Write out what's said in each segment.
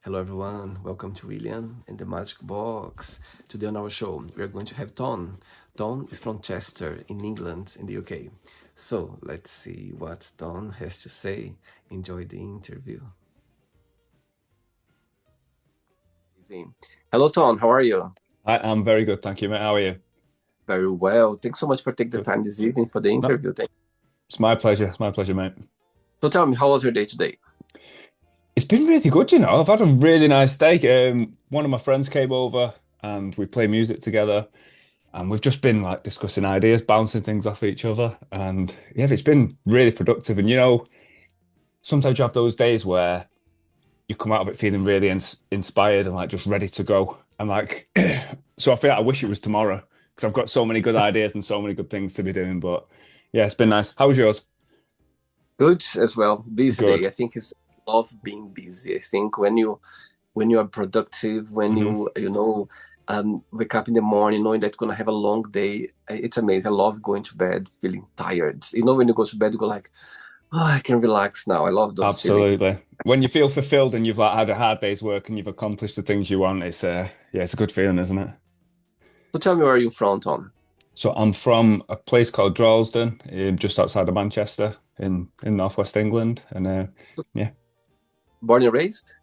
Hello, everyone. Welcome to William and the Magic Box. Today on our show, we are going to have Tom. Tom is from Chester, in England, in the UK. So let's see what Tom has to say. Enjoy the interview. Easy. Hello, Tom. How are you? I'm very good, thank you, mate. How are you? Very well. Thanks so much for taking the Good. time this evening for the No, interview. it's my pleasure. It's my pleasure, mate. So tell me, how was your day today? It's been really good, you know. I've had a really nice day. One of my friends came over and we play music together, and we've just been like discussing ideas, bouncing things off each other, and yeah, it's been really productive. And sometimes you have those days where you come out of it feeling really inspired and like just ready to go. And like, so I feel like I wish it was tomorrow because I've got so many good ideas and so many good things to be doing. But yeah, it's been nice. How was yours? Good as well. Busy day. I Good. think it's love being busy. I think when you are productive, when Hmm. you wake up in the morning knowing that you're gonna have a long day, it's amazing. I love going to bed feeling tired. When you go to bed, you go like, oh, I can relax now. I love those feelings. Absolutely. When you feel fulfilled and you've like had a hard day's work and you've accomplished the things you want, yeah, it's a good feeling, isn't it? So tell me, where are you from, Tom? So I'm from a place called Droylsden, just outside of Manchester in northwest England, and yeah, Born and raised?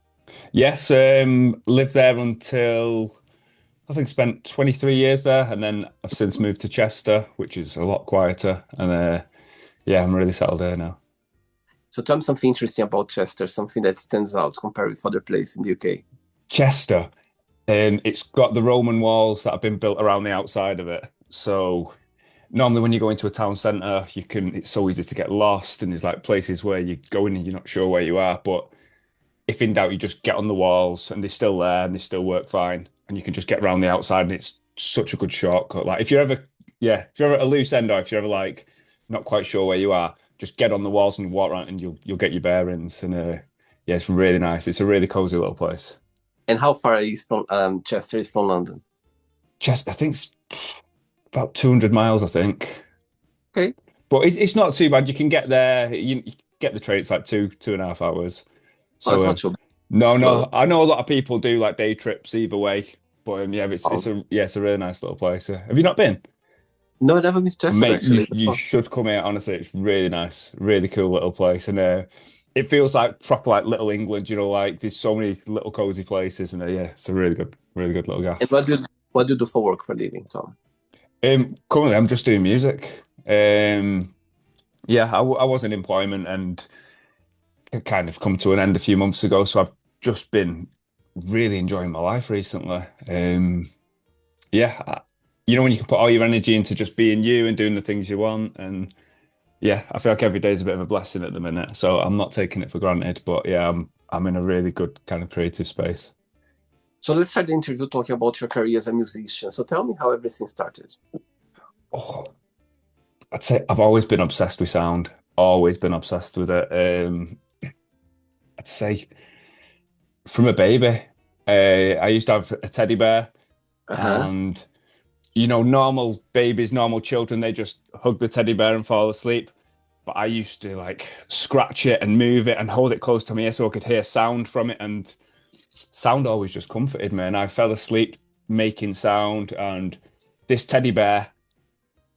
yes, lived there until I think spent 23 years there, and then I've since moved to Chester, which is a lot quieter, and yeah, I'm really settled here now. So tell me something interesting about Chester, something that stands out compared with other places in the UK. Chester. It's got the Roman walls that have been built around the outside of it. So normally when you go into a town centre, it's so easy to get lost and there's like places where you go in and you're not sure where you are. But if in doubt, you just get on the walls and they're still there and they still work fine. And you can just get around the outside and it's such a good shortcut. Like if you're ever at a loose end or if you're ever like not quite sure where you are, just get on the walls and walk around and you'll get your bearings. And yeah, it's really nice. It's a really cozy little place. And how far is from Chester is from London? I think it's about 200 miles, I think. Okay. But it's not too bad. You can get there. You get the train. It's like 2.5 hours. Oh, So it's not too bad. It's no, close. no. I know a lot of people do like day trips either way. But yeah, Oh. it's a really nice little place. Have you not been? No, I never been to Chester Mate, you actually. you should come here. Honestly, it's really nice, really cool little place, and it feels like proper like little England. Like there's so many little cozy places, and yeah, it's a really good little And gaff. what do you do for work for a living, Tom? Currently, I'm just doing music. Yeah, I was in employment and it kind of come to an end a few months ago, so I've just been really enjoying my life recently. Yeah, when you can put all your energy into just being you and doing the things you want, and yeah, I feel like every day is a bit of a blessing at the minute, so I'm not taking it for granted. But yeah, I'm in a really good kind of creative space. So let's start the interview talking about your career as a musician. So tell me how everything started. Oh, I'd say I've always been obsessed with sound, always been obsessed with it. I'd say from a baby, I used to have a teddy bear, Uh-huh. and normal babies, normal children, they just hug the teddy bear and fall asleep. But I used to like scratch it and move it and hold it close to my ear so I could hear sound from it. And sound always just comforted me. And I fell asleep making sound. And this teddy bear,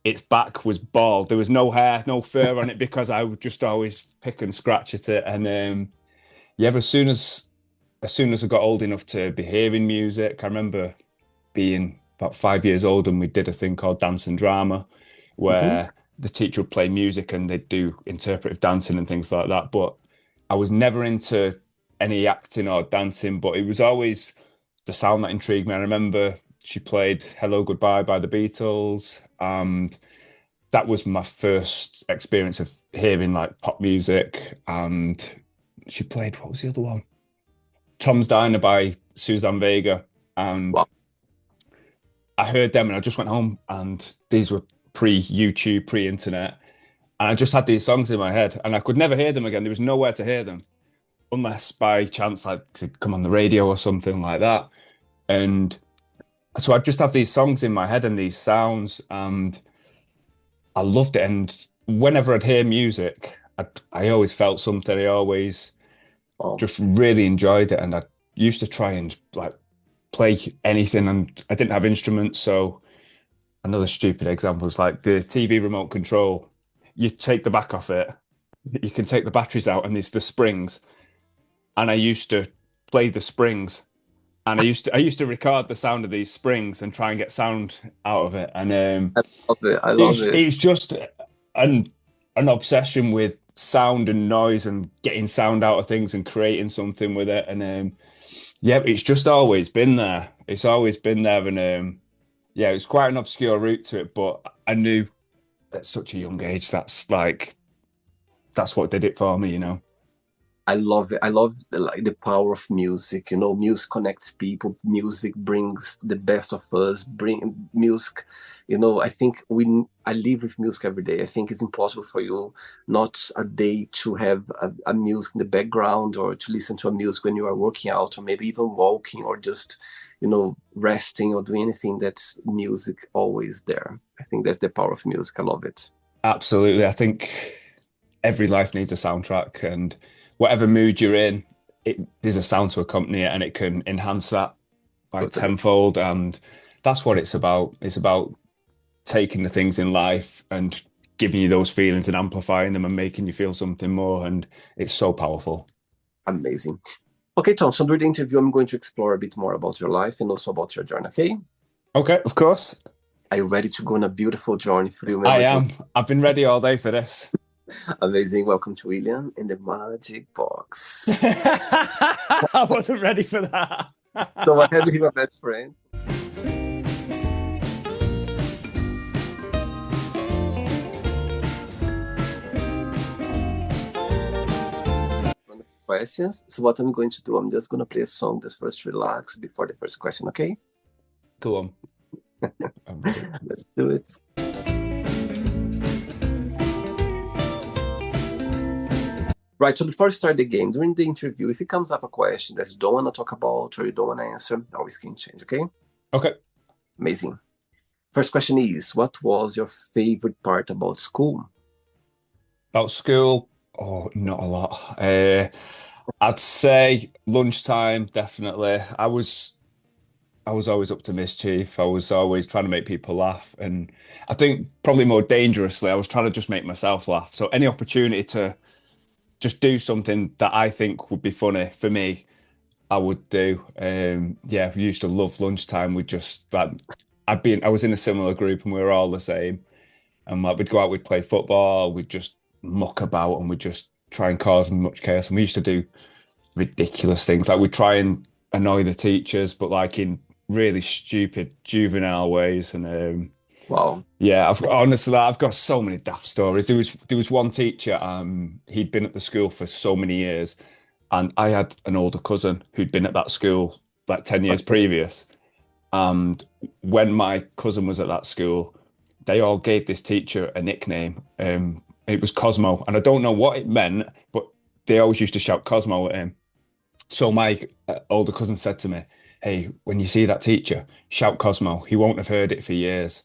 its back was bald. There was no hair, no fur on it because I would just always pick and scratch at it. And yeah, but as soon as I got old enough to be hearing music, I remember being about 5 years old and we did a thing called dance and drama Hmm. where the teacher would play music and they'd do interpretive dancing and things like that. But I was never into any acting or dancing, but it was always the sound that intrigued me. I remember she played Hello Goodbye by the Beatles, and that was my first experience of hearing like pop music. And she played, what was the other one? Tom's Diner by Suzanne Vega. And Wow. I heard them and I just went home and these were pre-YouTube, pre-internet. And I just had these songs in my head and I could never hear them again. There was nowhere to hear them unless by chance like they'd come on the radio or something like that. And so I'd just have these songs in my head and these sounds and I loved it. And whenever I'd hear music, I always felt something. I always Wow. just really enjoyed it. And used to try and like play anything, and I didn't have instruments. So another stupid example is like the TV remote control. You take the back off it, you can take the batteries out, and there's the springs. And I used to play the springs, and I used to record the sound of these springs and try and get sound out of it. And I love it. I love it's it. it's just an obsession with sound and noise and getting sound out of things and creating something with it. And yeah, it's just always been there. It's always been there. And yeah, it's quite an obscure route to it, but I knew at such a young age that's what did it for me, you know. I love it. I love like the power of music. Music connects people. Music brings the best of us. Bring music. I think I live with music every day. I think it's impossible for you not a day to have a music in the background or to listen to a music when you are working out or maybe even walking or just resting or doing anything. That's music always there. I think that's the power of music. I love it. Absolutely. I think every life needs a soundtrack, and whatever mood you're in, there's a sound to accompany it, and it can enhance that by Totally. tenfold. And that's what it's about. It's about taking the things in life and giving you those feelings and amplifying them and making you feel something more. And it's so powerful. Amazing. Okay, Tom, so during the interview, I'm going to explore a bit more about your life and also about your journey, okay? Okay, of course. Are you ready to go on a beautiful journey through I memories? am. I've been ready all day for this. Amazing. Welcome to William in the Magic Box. I wasn't ready for that. So I have here my best friend. Questions. So what I'm going to do, I'm just going to play a song that's first relax before the first question, okay? Go on. Let's do it. Right, so before we start the game, during the interview, if it comes up a question that you don't want to talk about or you don't want to answer, always can change, okay? Okay. Amazing. First question is, what was your favorite part about school? About school, oh, not a lot. I'd say lunchtime, definitely. I was always up to mischief. I was always trying to make people laugh. And I think probably more dangerously, I was trying to just make myself laugh. So any opportunity to just do something that I think would be funny for me, I would do. Yeah, we used to love lunchtime. We just that I was in a similar group and we were all the same. And like we'd go out, we'd play football, we'd just muck about and we'd just try and cause much chaos. And we used to do ridiculous things. Like we'd try and annoy the teachers, but like in really stupid, juvenile ways. And Wow. yeah, honestly, I've got so many daft stories. There was one teacher, he'd been at the school for so many years, and I had an older cousin who'd been at that school like 10 years previous. And when my cousin was at that school, they all gave this teacher a nickname. It was Cosmo, and I don't know what it meant, but they always used to shout Cosmo at him. So my older cousin said to me, "Hey, when you see that teacher, shout Cosmo. He won't have heard it for years."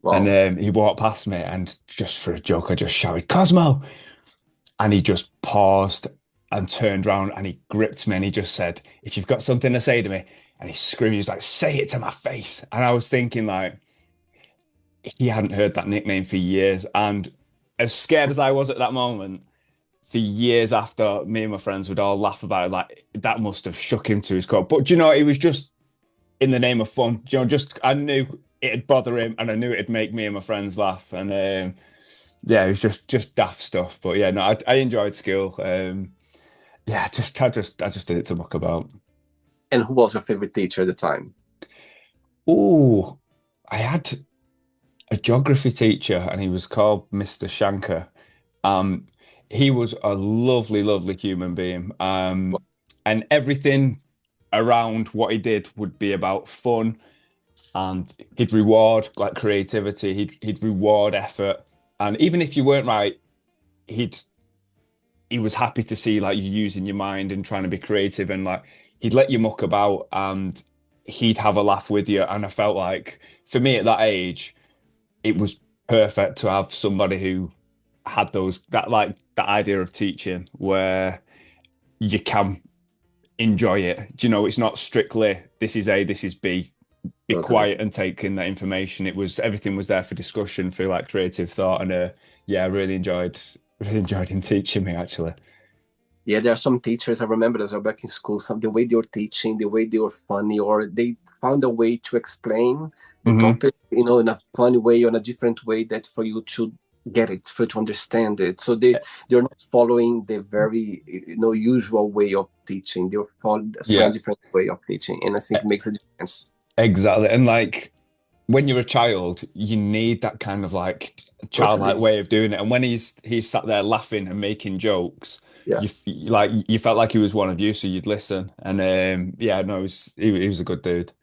And Wow. he walked past me, and just for a joke, I just shouted, "Cosmo!" And he just paused and turned around and he gripped me and he just said, "If you've got something to say to me," and he screamed, he was like, "Say it to my face." And I was thinking, like, he hadn't heard that nickname for years. And as scared as I was at that moment, for years after, me and my friends would all laugh about it, like, that must have shook him to his core. But, it was just in the name of fun. Just I knew it'd bother him and I knew it'd make me and my friends laugh. And yeah, it was just daft stuff. But yeah, no, I enjoyed school. Yeah, I just did it to muck about. And who was your favorite teacher at the time? Oh, I had a geography teacher and he was called Mr. Shanker. Um, he was a lovely, lovely human being. And everything around what he did would be about fun, and he'd reward like creativity, he'd reward effort. And even if you weren't right, he'd he was happy to see like you using your mind and trying to be creative, and like he'd let you muck about and he'd have a laugh with you. And I felt like for me at that age, it was perfect to have somebody who had that idea of teaching where you can enjoy it. Do you know, it's not strictly this is A, this is B. Be Totally. quiet and take in that information. It was everything was there for discussion, for like creative thought, and yeah, I really enjoyed him teaching me actually. Yeah, there are some teachers I remember as well back in school. Some the way they were teaching, the way they were funny, or they found a way to explain the Hmm. topic, in a funny way, or in a different way that for you to get it, for you to understand it. So they're not following the very usual way of teaching. They're following a Yeah, slightly different way of teaching, and I think it makes a difference. exactly. And like when you're a child, you need that kind of like childlike Totally. way of doing it. And when he's sat there laughing and making jokes, Yeah, like you felt like he was one of you, so you'd listen. And yeah, no, he was a good dude.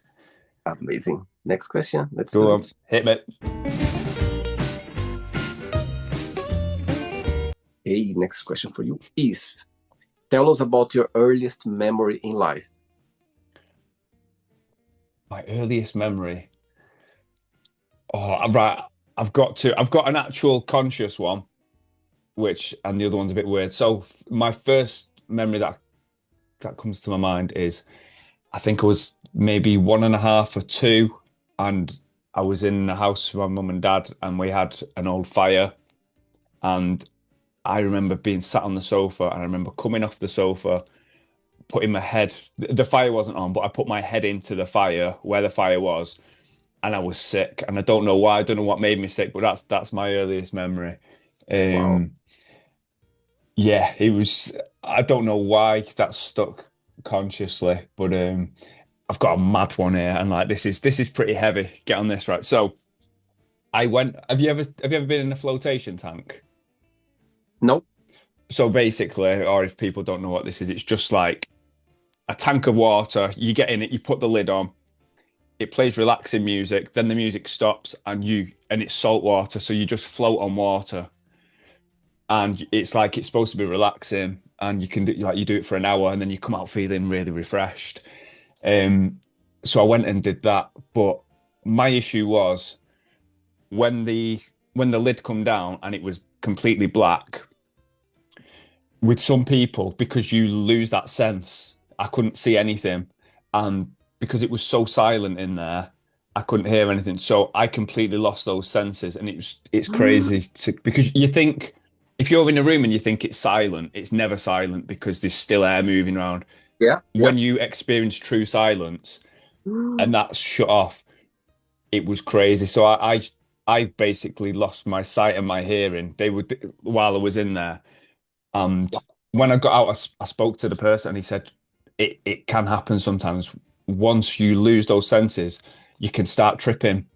amazing. Next question. Let's do Go on, it. hit me. Hey, next question for you is tell us about your earliest memory in life. My earliest memory. Oh, right. I've got an actual conscious one, which, and the other one's a bit weird. So my first memory that comes to my mind is I think I was maybe one and a half or two, and I was in the house with my mum and dad, and we had an old fire. And I remember being sat on the sofa, and I remember coming off the sofa, putting my head, the fire wasn't on, but I put my head into the fire where the fire was, and I was sick. And I don't know why, I don't know what made me sick, but that's my earliest memory. Wow. Um, yeah, it was, I don't know why that stuck consciously, but I've got a mad one here, and like this is pretty heavy. Get on this, right? So I went. Have you ever been in a flotation tank? Nope. So basically, or if people don't know what this is, it's just like a tank of water. You get in it, you put the lid on, it plays relaxing music, then the music stops, and it's salt water, so you just float on water, and it's like it's supposed to be relaxing, and you can do like you do it for an hour, and then you come out feeling really refreshed. Um, so I went and did that, but my issue was when the lid come down and it was completely black. With some people, because you lose that sense, I couldn't see anything, and because it was so silent in there, I couldn't hear anything. So I completely lost those senses, and it's crazy because you think if you're in a room and you think it's silent, it's never silent because there's still air moving around. Yeah, yeah. When you experience true silence and that's shut off, it was crazy. So I basically lost my sight and my hearing. They would while I was in there. And when I got out, I spoke to the person and he said, it can happen sometimes. Once you lose those senses, you can start tripping.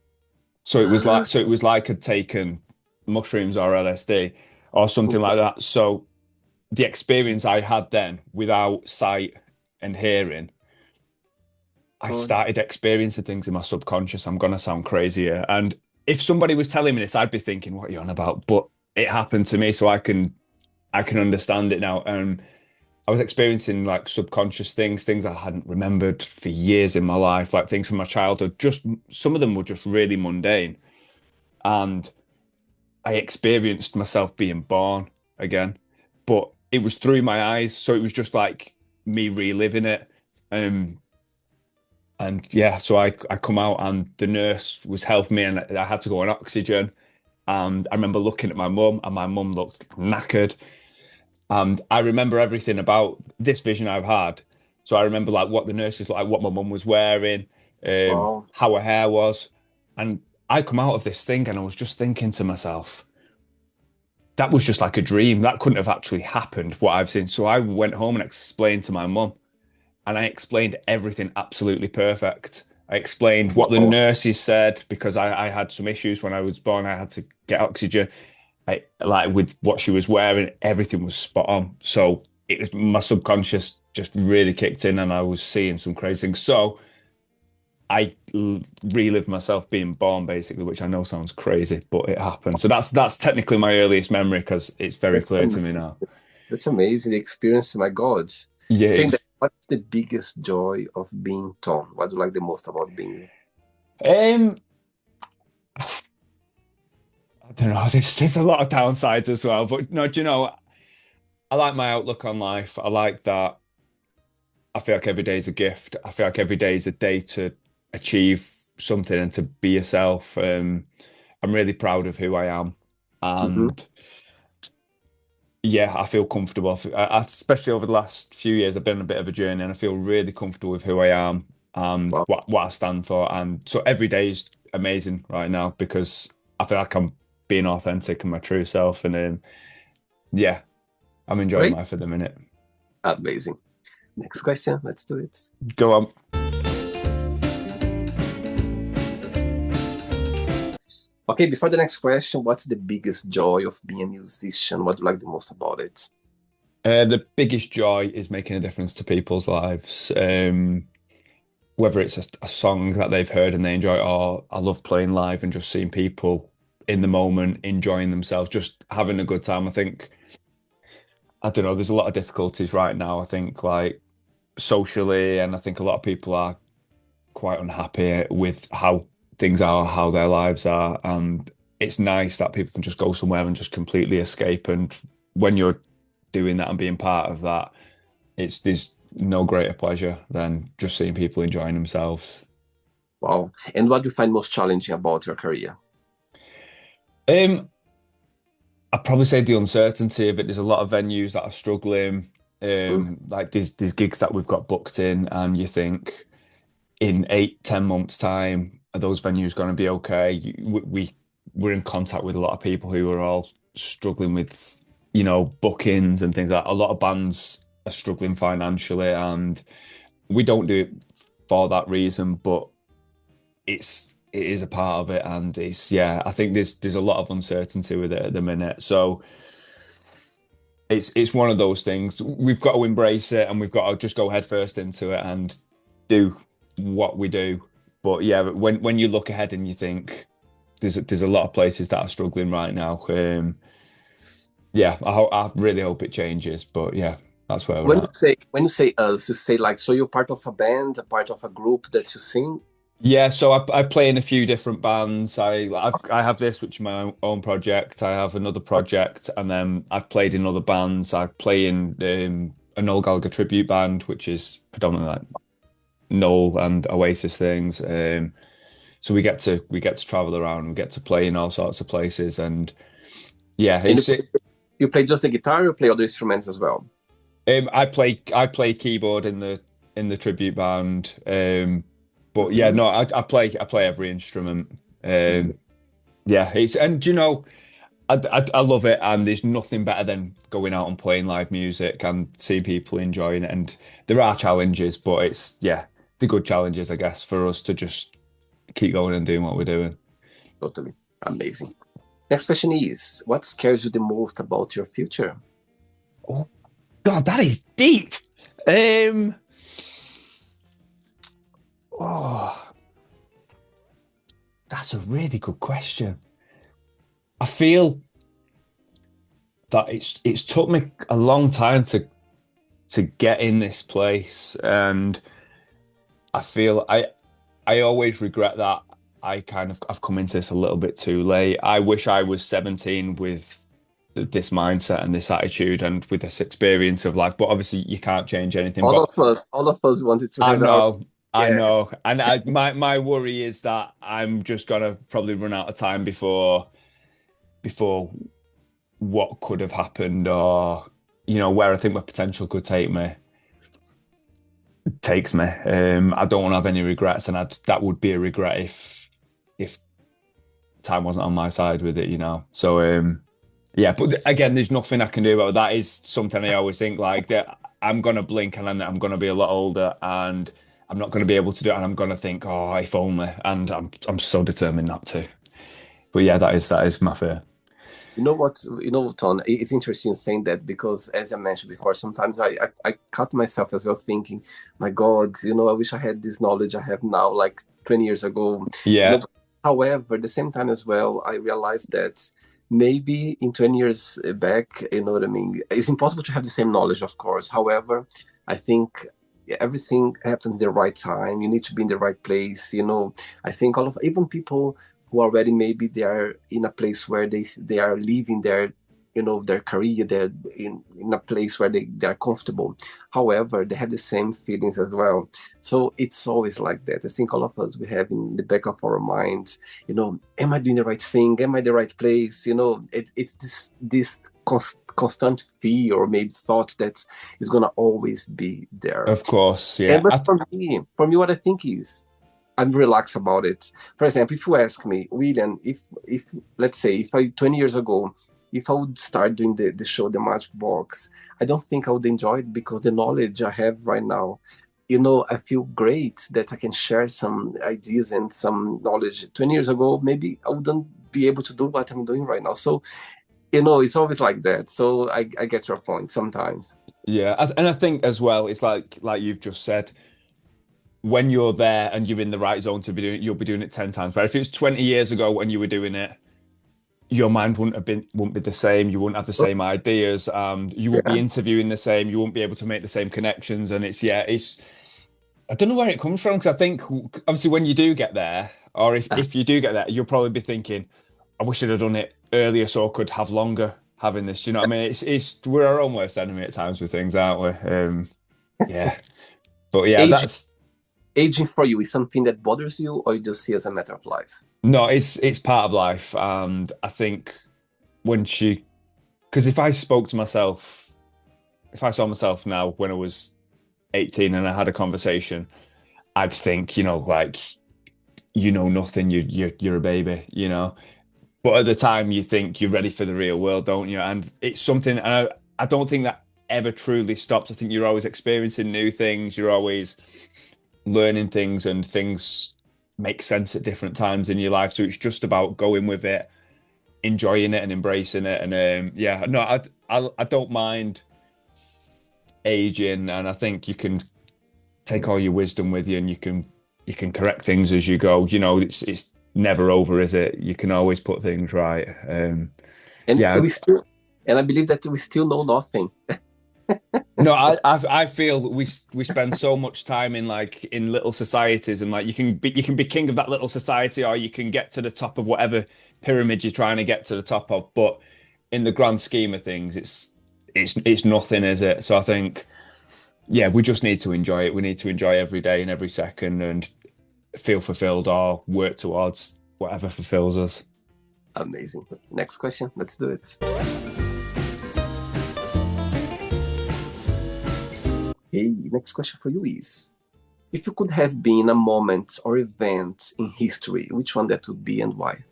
So it was like I'd taken mushrooms or LSD or something like that. So the experience I had then without sight and hearing, I God. started experiencing things in my subconscious. I'm gonna sound crazy here. And if somebody was telling me this, I'd be thinking, what are you on about? But it happened to me, so I can understand it now. I was experiencing like subconscious things I hadn't remembered for years in my life, like things from my childhood. Just some of them were just really mundane. And I experienced myself being born again, but it was through my eyes. So it was just like me reliving it. Um, and yeah, so I come out and the nurse was helping me and I had to go on oxygen. And I remember looking at my mum and my mum looked knackered. And I remember everything about this vision I've had. So I remember like what the nurses looked like, what my mum was wearing, Wow. how her hair was. And I come out of this thing and I was just thinking to myself, that was just like a dream. That couldn't have actually happened, what I've seen. So I went home and explained to my mum, and I explained everything absolutely perfect. I explained what the Wow. nurses said because I had some issues when I was born. I had to get oxygen. Like with what she was wearing, everything was spot on. So it was my subconscious just really kicked in, and I was seeing some crazy things. So relived myself being born, basically, which I know sounds crazy, but it happened. So that's technically my earliest memory because it's very That's clear to me amazing. now. That's amazing. The experience, my God. Yeah. Saying that, what's the biggest joy of being Tom? What do you like the most about being you? Um, I don't know. There's a lot of downsides as well, but no, do you know, I like my outlook on life. I like that I feel like every day is a gift. I feel like every day is a day to achieve something and to be yourself. I'm really proud of who I am, Hmm. and yeah, I feel comfortable. Especially over the last few years, I've been on a bit of a journey, and I feel really comfortable with who I am and Wow. what I stand for. And so every day is amazing right now because I feel like I'm being authentic and my true self. And yeah, I'm enjoying Great. life at the minute. Amazing. Next question. Let's do it. Go on. Okay, before the next question, what's the biggest joy of being a musician? What do you like the most about it? The biggest joy is making a difference to people's lives. Whether it's a song that they've heard and they enjoy, or I love playing live and just seeing people in the moment enjoying themselves, just having a good time. I think, I don't know, there's a lot of difficulties right now, I think, like socially, and I think a lot of people are quite unhappy with how things are, how their lives are. And it's nice that people can just go somewhere and just completely escape. And when you're doing that and being part of that, there's no greater pleasure than just seeing people enjoying themselves. Wow. And what do you find most challenging about your career? Um, I'd probably say the uncertainty of it. There's a lot of venues that are struggling. Mm. Like there's gigs that we've got booked in, and you think in 8, 10 months' time, are those venues going to be okay? We're in contact with a lot of people who are all struggling with, bookings and things like that. A lot of bands are struggling financially, and we don't do it for that reason, but it is a part of it, and it's yeah. I think there's a lot of uncertainty with it at the minute, so it's one of those things. We've got to embrace it, and we've got to just go headfirst into it and do what we do. But yeah, when you look ahead and you think there's a lot of places that are struggling right now. Yeah, I really hope it changes. But yeah, that's where we're at. When you say us, you say like, so you're part of a band, a part of a group that you sing? Yeah, so I play in a few different bands. I have this, which is my own project. I have another project, and then I've played in other bands. I play in a Noel Gallagher tribute band, which is predominantly like Noel and Oasis things. So we get to travel around and get to play in all sorts of places, and yeah, And it's it. you play just the guitar, you play other instruments as well? I play keyboard in the tribute band. But yeah, Hmm. no, I play every instrument. Hmm. Yeah, and I love it, and there's nothing better than going out and playing live music and seeing people enjoying it. And there are challenges, but it's yeah, the good challenges, I guess, for us to just keep going and doing what we're doing. Totally. Amazing. Next question is, what scares you the most about your future? Oh God, that is deep. Um, oh, that's a really good question. I feel that it's took me a long time to get in this place, and I feel I always regret that I've come into this a little bit too late. I wish I was 17 with this mindset and this attitude and with this experience of life, but obviously you can't change anything. But All of us wanted to I have our, know, I yeah. know, and my worry is that I'm just gonna probably run out of time before what could have happened, or where I think my potential could take me takes me. I don't want to have any regrets, and that would be a regret if time wasn't on my side with it. So yeah, but again, there's nothing I can do about it. That is something I always think like that. I'm gonna blink and then I'm gonna be a lot older, and I'm not gonna be able to do it, and I'm gonna think, oh, if only, and I'm so determined not to. But yeah, that is my fear. You know what, Ton, it's interesting saying that because, as I mentioned before, sometimes I cut myself as well thinking, my God, I wish I had this knowledge I have now, like 20 years ago. You know, Yeah, however, at the same time as well, I realized that maybe in 20 years back, you know what I mean? It's impossible to have the same knowledge, of course. However, I think everything happens at the right time. You need to be in the right place. I think even people who already maybe they are in a place where they are living there their career, they're in a place where they're comfortable. However, they have the same feelings as well. So it's always like that. I think all of us, we have in the back of our minds, am I doing the right thing? Am I the right place? It's this constant fear or maybe thought that is gonna always be there. Of course, yeah. And but for me, what I think is I'm relaxed about it. For example, if you ask me, William, if let's say if I 20 years ago, if I would start doing the show, The Magic Box, I don't think I would enjoy it because the knowledge I have right now, I feel great that I can share some ideas and some knowledge. 20 years ago, maybe I wouldn't be able to do what I'm doing right now. So, it's always like that. So I get your point sometimes. Yeah, and I think as well, it's like you've just said, when you're there and you're in the right zone to be doing it, you'll be doing it 10 times better. If it was 20 years ago when you were doing it, your mind wouldn't be the same. You wouldn't have the same ideas. You wouldn't be interviewing the same. You wouldn't be able to make the same connections. And it's I don't know where it comes from, because I think obviously when you do get there, or if you do get there, you'll probably be thinking, I wish I'd have done it earlier so I could have longer having this. You know what I mean? It's we're our own worst enemy at times with things, aren't we? Yeah. But yeah, that's aging for you is something that bothers you, or you just see as a matter of life? no, it's part of life. And I think because if I spoke to myself, if I saw myself now when I was 18 and I had a conversation, I'd think, like, nothing, you're a baby, But at the time, you think you're ready for the real world, don't you? And it's something, and I don't think that ever truly stops. I think you're always experiencing new things. You're always learning things, and things make sense at different times in your life. So it's just about going with it, enjoying it and embracing it. And yeah, no, I don't mind aging. And I think you can take all your wisdom with you, and you can correct things as you go. It's never over, is it? You can always put things right. And yeah, I believe that we still know nothing. No, I feel we spend so much time in little societies, and you can be king of that little society, or you can get to the top of whatever pyramid you're trying to get to the top of. But in the grand scheme of things, it's nothing, is it? So I think, yeah, we just need to enjoy it. We need to enjoy every day and every second, and feel fulfilled, or work towards whatever fulfills us. Amazing. Next question. Let's do it. Okay, next question for you is, if you could have been a moment or event in history, which one that would be and why?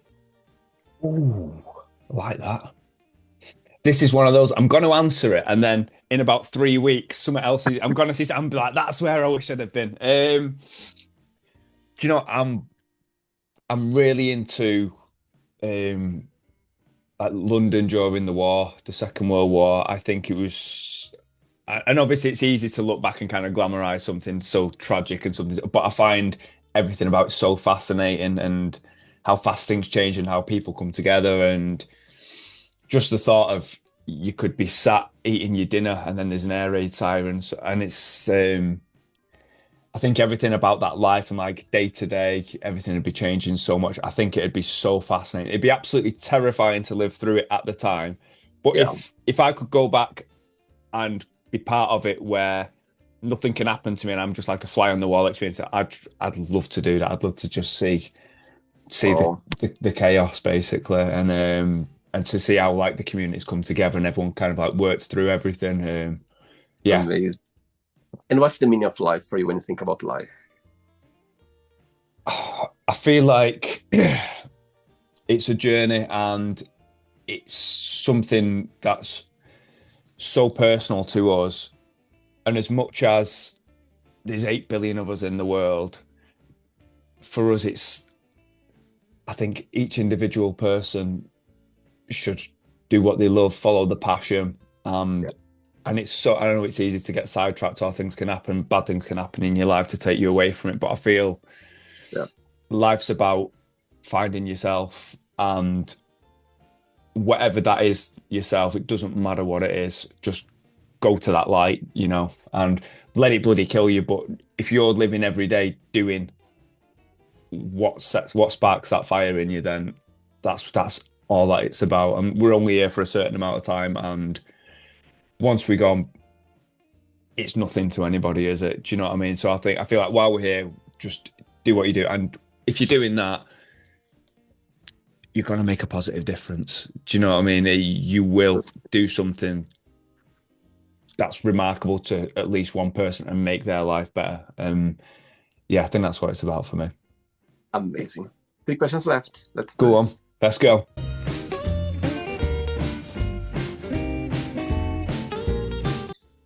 Ooh, I like that. This is one of those, I'm going to answer it, and then in about 3 weeks, something else I'm going to see, I'm like, that's where I wish I'd have been. Do you know, I'm really into London during the war, the Second World War. I think it was, and obviously it's easy to look back and kind of glamorize something so tragic and something, but I find everything about it so fascinating, and how fast things change and how people come together, and just the thought of you could be sat eating your dinner and then there's an air raid siren, and it's I think everything about that life and day to day, everything would be changing so much. I think it'd be so fascinating. It'd be absolutely terrifying to live through it at the time. But Yeah. if I could go back and be part of it where nothing can happen to me and I'm just like a fly on the wall experience, I'd love to do that. I'd love to just see Oh, the chaos, basically, and to see how the communities come together and everyone kind of works through everything. Yeah. amazing. And what's the meaning of life for you when you think about life? I feel like it's a journey, and it's something that's so personal to us. And as much as there's 8 billion of us in the world, for us, I think each individual person should do what they love, follow the passion. And it's so, I know it's easy to get sidetracked, or things can happen, bad things can happen in your life to take you away from it. But I feel life's about finding yourself, and whatever that is yourself, it doesn't matter what it is, just go to that light, and let it bloody kill you. But if you're living every day doing what sparks that fire in you, then that's all that it's about. And we're only here for a certain amount of time, and once we're gone, it's nothing to anybody, is it? Do you know what I mean? So I feel like while we're here, just do what you do, and if you're doing that, you're going to make a positive difference. Do you know what I mean? You will do something that's remarkable to at least one person and make their life better. Yeah, I think that's what it's about for me. Amazing. 3 questions left. Let's Go do on, it. let's go.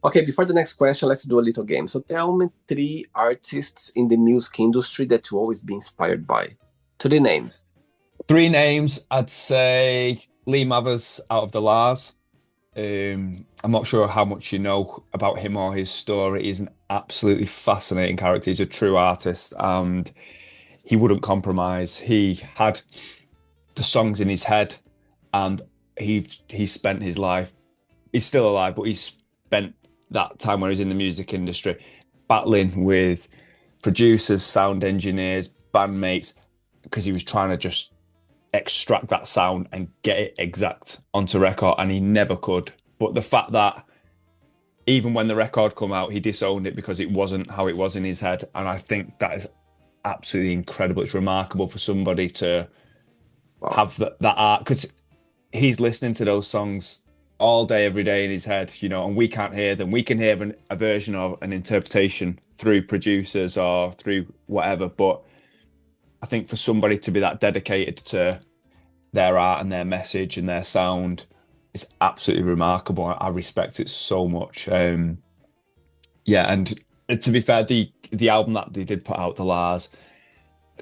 Okay, before the next question, let's do a little game. So tell me 3 artists in the music industry that you always be inspired by. 3 names. 3 names, I'd say Lee Mathers out of the Lars. I'm not sure how much you know about him or his story. He's an absolutely fascinating character. He's a true artist and he wouldn't compromise. He had the songs in his head and he spent his life, he's still alive, but he's spent that time when he's in the music industry battling with producers, sound engineers, bandmates, because he was trying to just extract that sound and get it exact onto record, and he never could. But the fact that even when the record come out, he disowned it because it wasn't how it was in his head, and I think that is absolutely incredible. It's remarkable for somebody to have that art, because he's listening to those songs all day, every day in his head, you know, and we can't hear them. We can hear a version of an interpretation through producers or through whatever, but I think for somebody to be that dedicated to their art and their message and their sound is absolutely remarkable. I respect it so much. Yeah, and to be fair, the album that they did put out, The Lars,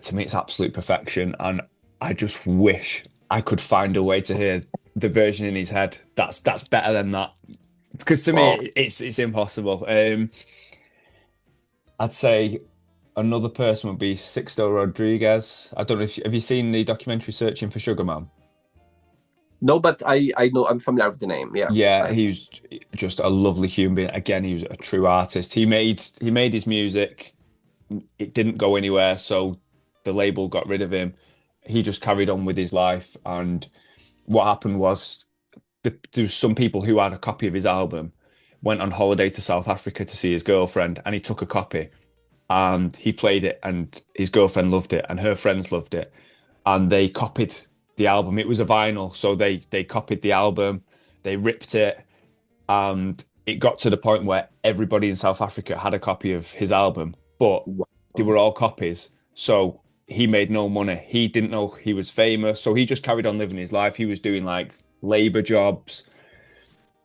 to me, it's absolute perfection. And I just wish I could find a way to hear the version in his head that's better than that. Because to me, it's impossible. I'd say another person would be Sixto Rodriguez. I don't know if have you seen the documentary Searching for Sugar Man? No, but I know, I'm familiar with the name. Yeah. Yeah, he was just a lovely human being. Again, he was a true artist. He made his music. It didn't go anywhere, so the label got rid of him. He just carried on with his life. And what happened was there's some people who had a copy of his album, went on holiday to South Africa to see his girlfriend, and he took a copy and he played it, and his girlfriend loved it and her friends loved it, and they copied the album. It was a vinyl, so they copied the album, they ripped it, and it got to the point where everybody in South Africa had a copy of his album, but they were all copies. So he made no money. He didn't know he was famous, so he just carried on living his life. He was doing like labor jobs,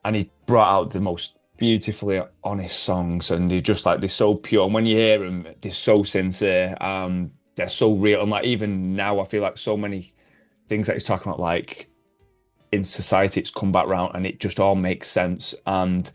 and he brought out the most beautifully honest songs, and they're so pure. And when you hear them, they're so sincere, they're so real. And like even now, I feel like so many things that he's talking about, like in society, it's come back round, and it just all makes sense. And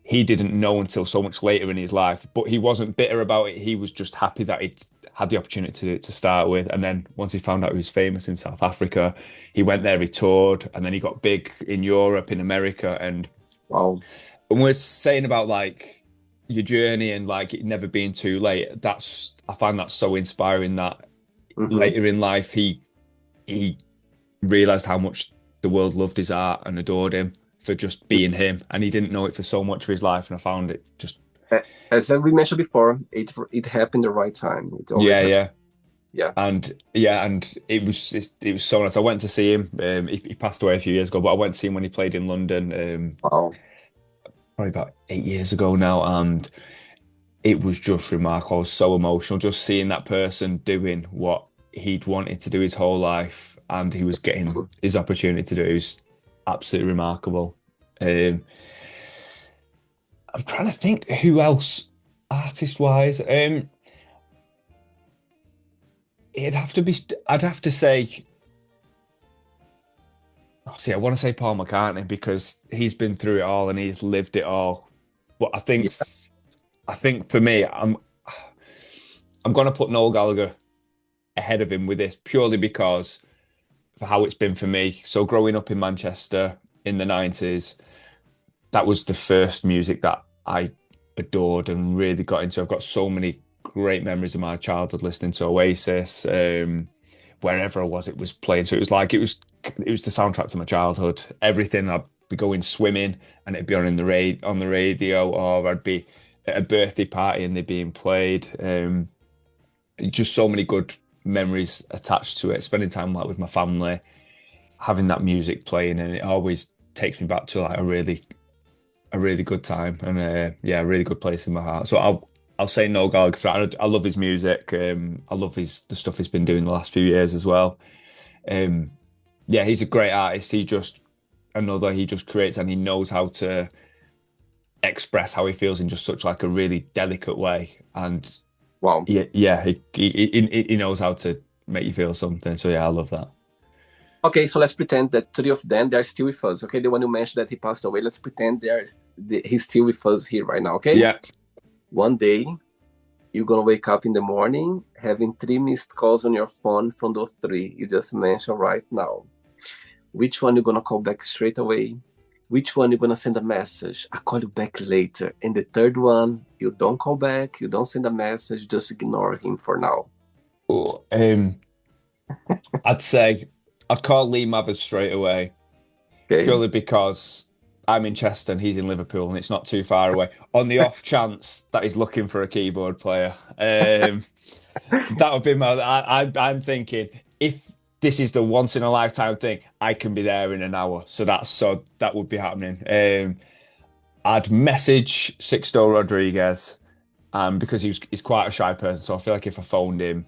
he didn't know until so much later in his life, but he wasn't bitter about it. He was just happy that he'd had the opportunity to start with. And then once he found out he was famous in South Africa, he went there, he toured, and then he got big in Europe, in America. And when we're saying about like your journey and like it never being too late, I find that so inspiring that later in life he realized how much the world loved his art and adored him for just being him, and he didn't know it for so much of his life. And I found it just, as we mentioned before, it happened the right time. Yeah, and it was so nice. I went to see him. He passed away a few years ago, but I went to see him when he played in London. Probably about 8 years ago now, and it was just remarkable. I was so emotional just seeing that person doing what he'd wanted to do his whole life, and he was getting his opportunity to do it. It was absolutely remarkable. I'm trying to think who else artist-wise. I'd have to say, I want to say Paul McCartney, because he's been through it all and he's lived it all. But I think for me, I'm going to put Noel Gallagher ahead of him with this, purely because of how it's been for me. So growing up in Manchester in the 90s, that was the first music that I adored and really got into. I've got so many great memories of my childhood listening to Oasis. Wherever I was, it was playing. So it was like it was the soundtrack to my childhood. Everything. I'd be going swimming and it'd be on the radio, or I'd be at a birthday party and they're being played. Just so many good memories attached to it. Spending time like with my family, having that music playing, and it always takes me back to like a really good time, and yeah, a really good place in my heart. So I'll say Noel Gallagher. I love his music. I love the stuff he's been doing the last few years as well. Yeah, he's a great artist. He just creates, and he knows how to express how he feels in just such like a really delicate way. And Wow. yeah, he knows how to make you feel something. So yeah, I love that. Okay, so let's pretend that three of them, they're still with us. Okay, the one you mentioned that he passed away, let's pretend he's still with us here right now. Okay. Yeah. One day, you're gonna wake up in the morning having 3 missed calls on your phone from those three you just mentioned right now. Which one you're gonna call back straight away? Which one you're gonna send a message? I'll call you back later. And the third one, you don't call back, you don't send a message, just ignore him for now. Oh, I'd say I'd call Lee Mathers straight away, Okay. purely because I'm in Chester and he's in Liverpool and it's not too far away. On the off chance that he's looking for a keyboard player, that would be I'm thinking, if this is the once in a lifetime thing, I can be there in an hour. So that would be happening. I'd message Sixto Rodriguez, because he's quite a shy person. So I feel like if I phoned him,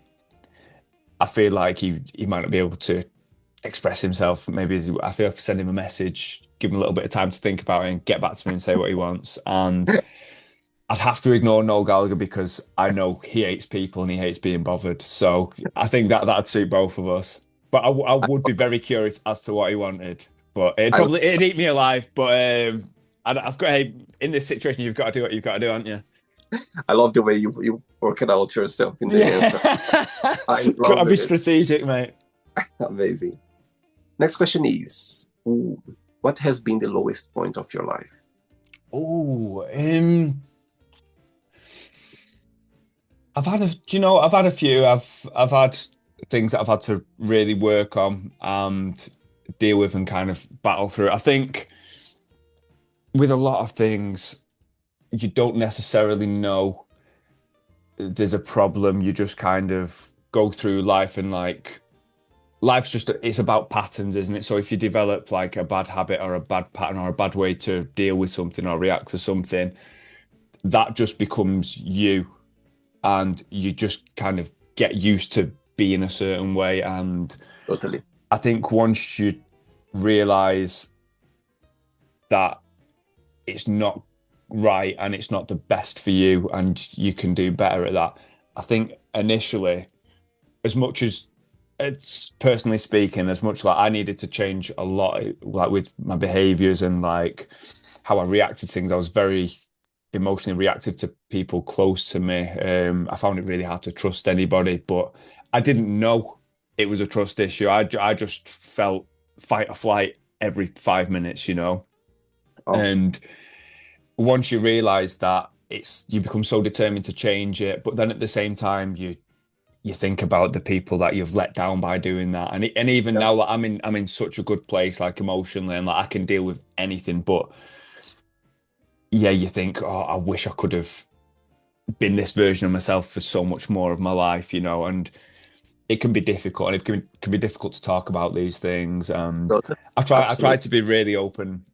I feel like he might not be able to express himself. Maybe I feel if I send him a message, give him a little bit of time to think about it and get back to me and say what he wants. And I'd have to ignore Noel Gallagher because I know he hates people and he hates being bothered. So I think that'd suit both of us. But I would be very curious as to what he wanted. But it'd eat me alive. But I've got in this situation, you've got to do what you've got to do, haven't you? I love the way you work it out yourself in the answer. Gotta be strategic, mate. Amazing. Next question is, what has been the lowest point of your life? Oh, I've had a few. I've had things that I've had to really work on and deal with and kind of battle through. I think with a lot of things, you don't necessarily know there's a problem. You just kind of go through life, and like life's it's about patterns, isn't it? So if you develop like a bad habit or a bad pattern or a bad way to deal with something or react to something, that just becomes you, and you just kind of get used to being a certain way. And Totally. I think once you realize that it's not right and it's not the best for you and you can do better at that, I think initially, as much as it's personally speaking, as much like I needed to change a lot, like with my behaviors and like how I reacted to things. I was very emotionally reactive to people close to me. I found it really hard to trust anybody, but I didn't know it was a trust issue. I just felt fight or flight every 5 minutes, you know. Oh. And once you realize that, you become so determined to change it, but then at the same time you think about the people that you've let down by doing that. And even now, like I'm in such a good place, like emotionally, and like I can deal with anything. But yeah, you think, oh, I wish I could have been this version of myself for so much more of my life, you know. And it can be difficult, and it can be difficult to talk about these things. And I try to be really open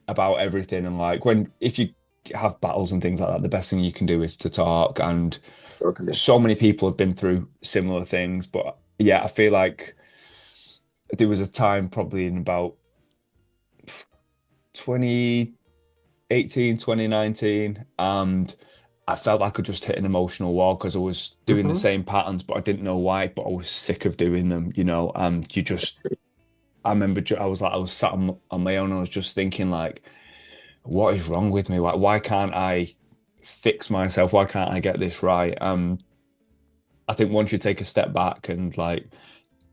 about everything. And like if you have battles and things like that, the best thing you can do is to talk. And so many people have been through similar things. But yeah, I feel like there was a time probably in about 2018, 2019, and I felt like I just hit an emotional wall because I was doing the same patterns, but I didn't know why. But I was sick of doing them, you know. And I remember I was sat on my own. And I was just thinking, like, what is wrong with me? Like, why can't I fix myself? Why can't I get this right? I think once you take a step back and like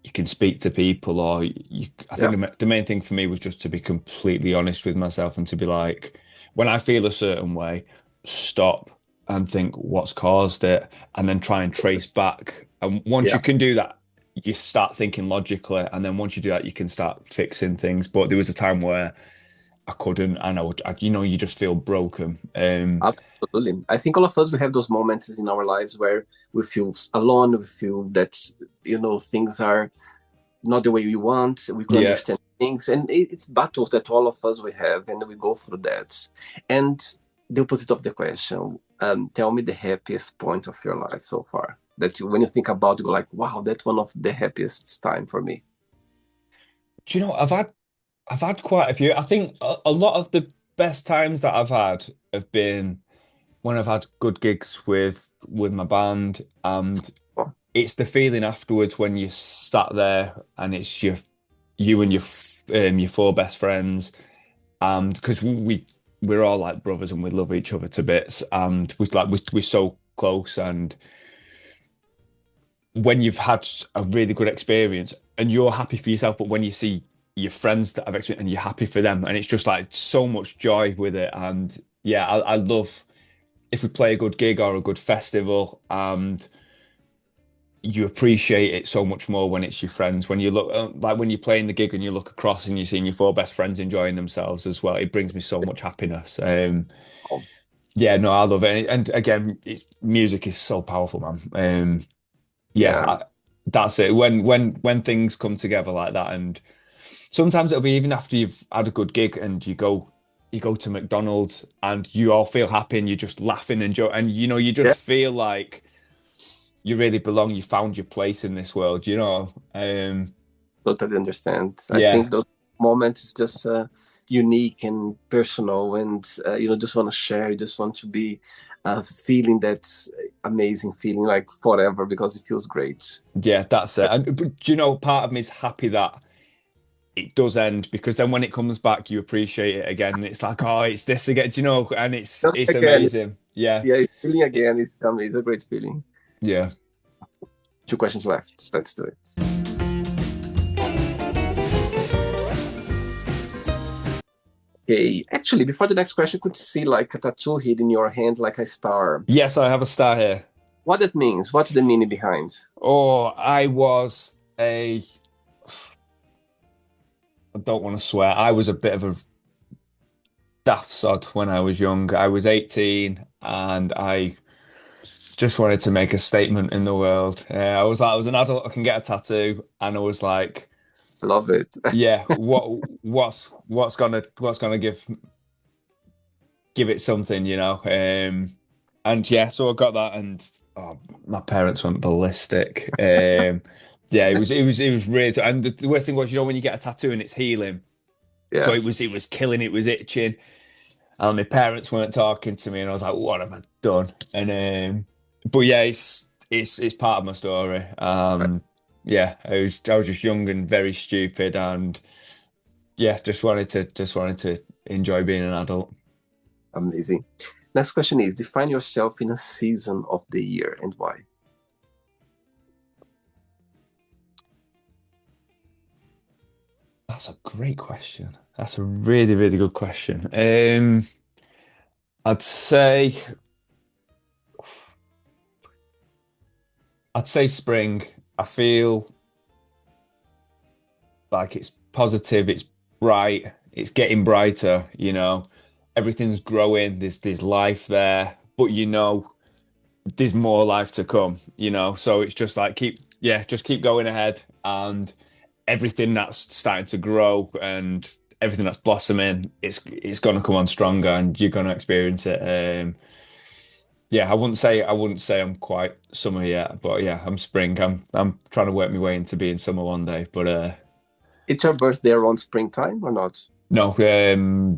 you can speak to people, or I think the main thing for me was just to be completely honest with myself and to be like, when I feel a certain way, stop and think what's caused it, and then try and trace back. And once you can do that, you start thinking logically, and then once you do that, you can start fixing things. But there was a time where I couldn't, and you just feel broken. Absolutely. I think all of us, we have those moments in our lives where we feel alone, we feel that, things are not the way we want, we can Yeah. understand things. And it's battles that all of us we have, and we go through that. And the opposite of the question, tell me the happiest point of your life so far. That when you think about, you go like, wow, that's one of the happiest time for me. Do you know, I've had quite a few. I think a lot of the best times that I've had have been when I've had good gigs with my band, and Oh, it's the feeling afterwards when you sat there and it's you and your four best friends, and because we're all like brothers and we love each other to bits, and we're so close, and when you've had a really good experience and you're happy for yourself, but when you see your friends that have experienced and you're happy for them, and it's just like so much joy with it. And yeah, I love if we play a good gig or a good festival, and you appreciate it so much more when it's your friends. When you look like when you're playing the gig and you look across and you're seeing your four best friends enjoying themselves as well, it brings me so much happiness. oh, Yeah, no, I love it. And again, music is so powerful, man. Yeah, yeah, that's it. When things come together like that, and sometimes it'll be even after you've had a good gig and you go to McDonald's and you all feel happy and you're just laughing and joking, and you yeah, just feel like you really belong. You found your place in this world, you know. totally understand. I Yeah, think those moments is just unique and personal, and just want to share. You just want to be feeling that amazing feeling like forever because it feels great. yeah, that's it. And but do you know, part of me is happy that it does end, because then when it comes back, you appreciate it again. And it's like, oh, it's this again, do you know? And Just it's again, amazing. Yeah, yeah, feeling again. It's amazing. It's a great feeling. yeah. Two questions left. Let's do it. Okay, actually, before the next question, could see like a tattoo hid in your hand, like a star. Yes, I have a star here. What that means? What's the meaning behind? Oh, I don't want to swear. I was a bit of a daft sod when I was young. I was 18 and I just wanted to make a statement in the world. I was an adult, I can get a tattoo, and I was like, I love it. yeah, what's gonna give it something, you know? And yeah, so I got that, and oh, my parents went ballistic. Yeah, it was really, and the worst thing was, when you get a tattoo and it's healing, so Yeah, it was killing, it was itching, and my parents weren't talking to me, and I was like, what have I done? And but yeah, it's part of my story. right. Yeah, I was just young and very stupid, and yeah, just wanted to enjoy being an adult. Amazing. Next question is, define yourself in a season of the year and why? That's a great question. That's a really, really good question. I'd say I'd say spring. I feel like it's positive, it's bright, it's getting brighter, Everything's growing, there's life there, but there's more life to come. So it's just like just keep going ahead, and everything that's starting to grow and everything that's blossoming, it's gonna come on stronger and you're gonna experience it. Yeah, I wouldn't say I'm quite summer yet, but yeah, I'm spring. I'm trying to work my way into being summer one day, but It's your birthday around springtime or not? no,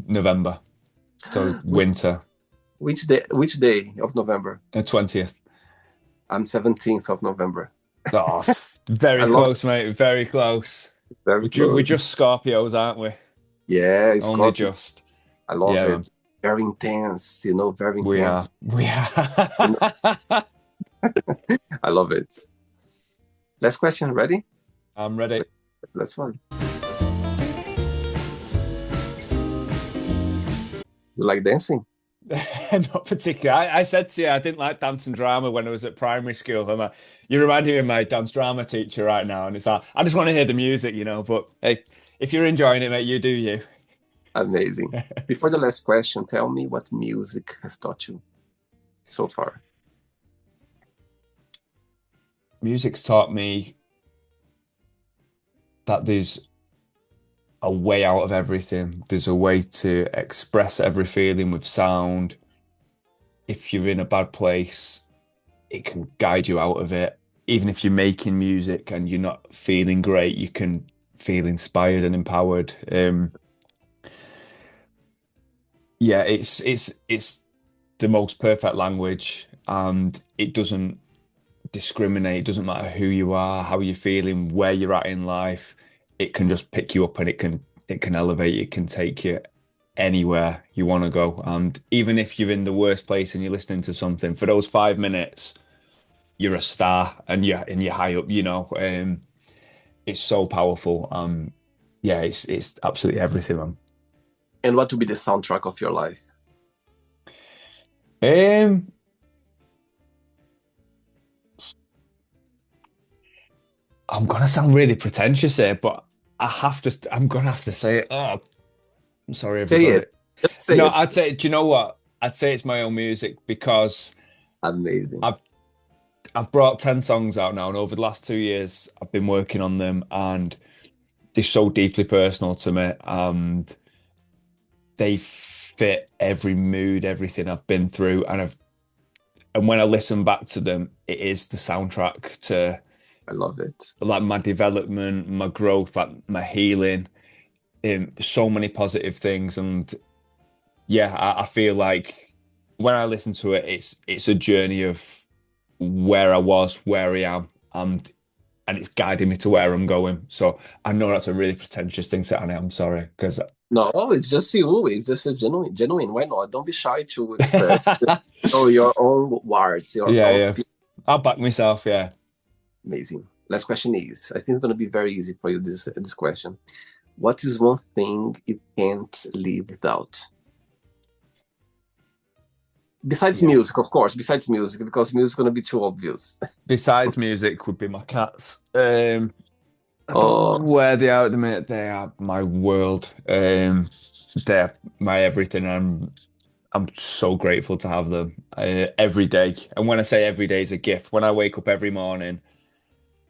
November, so Which, winter, which day? Which day of November? the 20th. I'm 17th of November. Oh, I very love close, mate. Very close. it. Very We're close. just Scorpios, aren't we? Yeah, Only Scorpio. just. I love Yeah, it. man. Very intense, very We intense. are. We You know, are. I love it. Last question, ready? I'm ready. Last one. You like dancing? Not particularly. I said to you, I didn't like dance and drama when I was at primary school. I'm like, you remind me of my dance drama teacher right now. And it's like, I just want to hear the music, you know. But hey, if you're enjoying it, mate, you do you. Amazing. Before the last question, tell me what music has taught you so far. Music's taught me that there's a way out of everything. There's a way to express every feeling with sound. If you're in a bad place, it can guide you out of it. Even if you're making music and you're not feeling great, you can feel inspired and empowered. Yeah, it's the most perfect language, and it doesn't discriminate. It doesn't matter who you are, how you're feeling, where you're at in life. It can just pick you up and it can elevate you, it can take you anywhere you want to go. And even if you're in the worst place and you're listening to something, for those 5 minutes, you're a star and you're high up, you know. It's so powerful. Yeah, it's absolutely everything, man. And what would be the soundtrack of your life? Um, I'm gonna sound really pretentious here, but I'm gonna have to say it. Oh, I'm sorry, Say everybody. it. Just say No, it. I'd say, do you know what? I'd say it's my own music because Amazing. I've brought 10 songs out now, and over the last 2 years, I've been working on them, and they're so deeply personal to me, and they fit every mood, everything I've been through, and when I listen back to them, it is the soundtrack to I love it. like my development, my growth, like my healing, in so many positive things. And yeah, I feel like when I listen to it, it's a journey of where I was, where I am, and it's guiding me to where I'm going. So I know that's a really pretentious thing to say, and I'm sorry because No, it's just you. It's just a genuine. Why not? Don't be shy to express. Oh, your own words, your yeah, own yeah, I'll back myself. Yeah. amazing. Last question is, I think it's going to be very easy for you, this question. What is one thing you can't live without? Besides Yeah. music, of course, besides music, because music is going to be too obvious. Besides music would be my cats. I don't know Oh, where they are at the minute. They are my world. They're my everything. I'm so grateful to have them every day. And when I say every day is a gift, when I wake up every morning,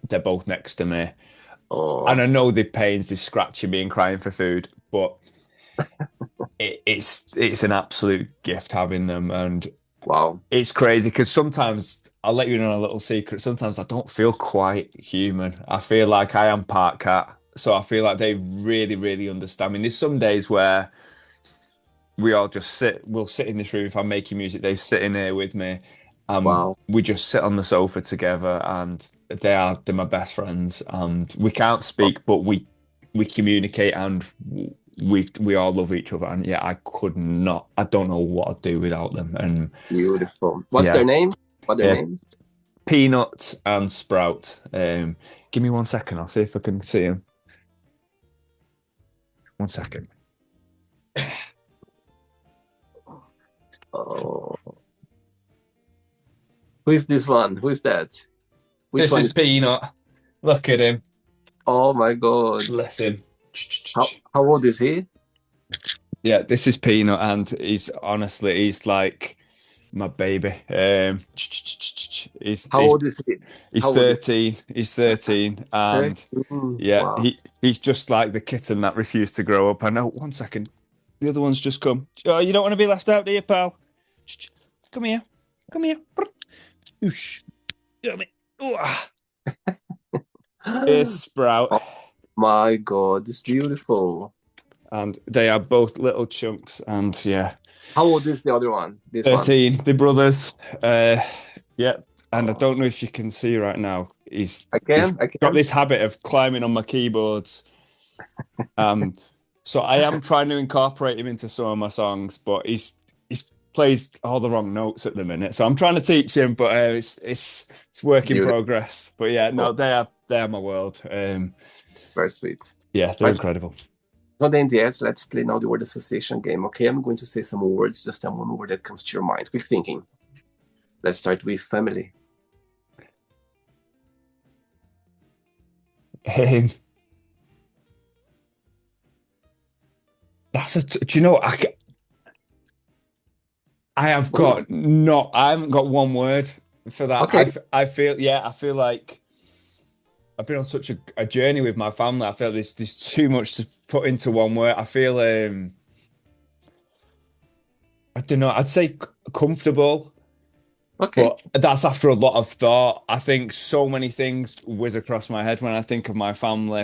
they're both next to me. And oh, I know the pains, they're scratching me and crying for food, but it's an absolute gift having them. And wow. it's crazy because sometimes I'll let you in on a little secret. Sometimes I don't feel quite human. I feel like I am part cat. So I feel like they really, really understand me. There's some days where we'll sit in this room if I'm making music, they sit in here with me. Wow. We just sit on the sofa together and they're my best friends. And we can't speak, but we communicate and we all love each other. And yeah, I don't know what I'd do without them. And Beautiful. What's yeah, their name? What are their yeah, names? Peanut and Sprout. Give me 1 second. I'll see if I can see him. 1 second. Oh, who is this one? Who is that? Which This one is is? Peanut. Look at him. Oh my God. Listen. How old is he? Yeah, this is Peanut, and he's like my baby. How old is he? He's How old is 13. He's 13, he? and yeah, Wow. he's just like the kitten that refused to grow up. I know. 1 second, the other one's just come. Oh, you don't want to be left out, do you, pal? Come here, come here. Oosh. Come here. Here's Sprout, Oh my God, it's beautiful. and they are both little chunks, and yeah. How old is the other one? This one. 13, the brothers. Yeah, and I Oh, don't know if you can see right now. He's I got can. this habit of climbing on my keyboards. Um, so I am trying to incorporate him into some of my songs, but he's plays all the wrong notes at the minute. So I'm trying to teach him, but it's work in Beautiful. progress. But yeah, no, they are my world. It's very sweet. Yeah, they're My, incredible. So then, yes, let's play now the word association game. Okay, I'm going to say some words, just tell one word that comes to your mind. Quick thinking. Let's start with family. Um, do you know what? I have One got word. not. I haven't got one word for that. Okay, I feel yeah. I feel like I've been on such a journey with my family. I feel there's too much to put into one word. I feel I don't know. I'd say comfortable, okay. but that's after a lot of thought. I think so many things whiz across my head when I think of my family.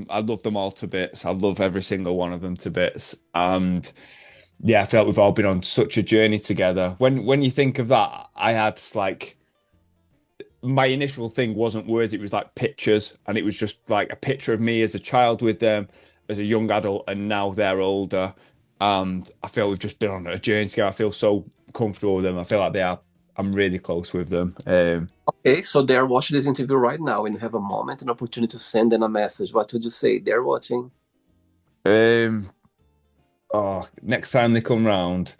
I love them all to bits. I love every single one of them to bits, and yeah, I felt we've all been on such a journey together. When you think of that, I had like my initial thing wasn't words, it was like pictures, and it was just like a picture of me as a child with them, as a young adult, and now they're older. And I feel we've just been on a journey together. I feel so comfortable with them. I feel like they are. I'm really close with them. Okay, so they're watching this interview right now and you have a moment, an opportunity to send them a message. What would you say? They're watching. Um, oh, next time they come round,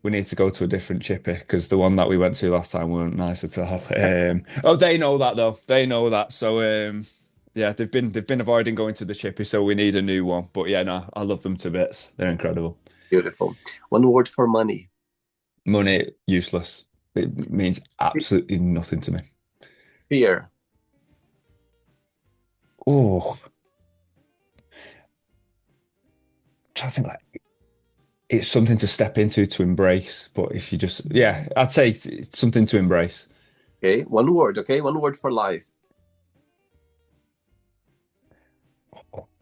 we need to go to a different chippy because the one that we went to last time weren't nice at all. Oh, they know that though. They know that. So yeah, they've been avoiding going to the chippy, so we need a new one. But yeah, no, I love them to bits. They're incredible. Beautiful. One word for money. Money, useless. It means absolutely nothing to me. Fear. Oh, trying to think like it's something to step into to embrace. But if you just, yeah, I'd say it's something to embrace. Okay, one word. Okay, one word for life.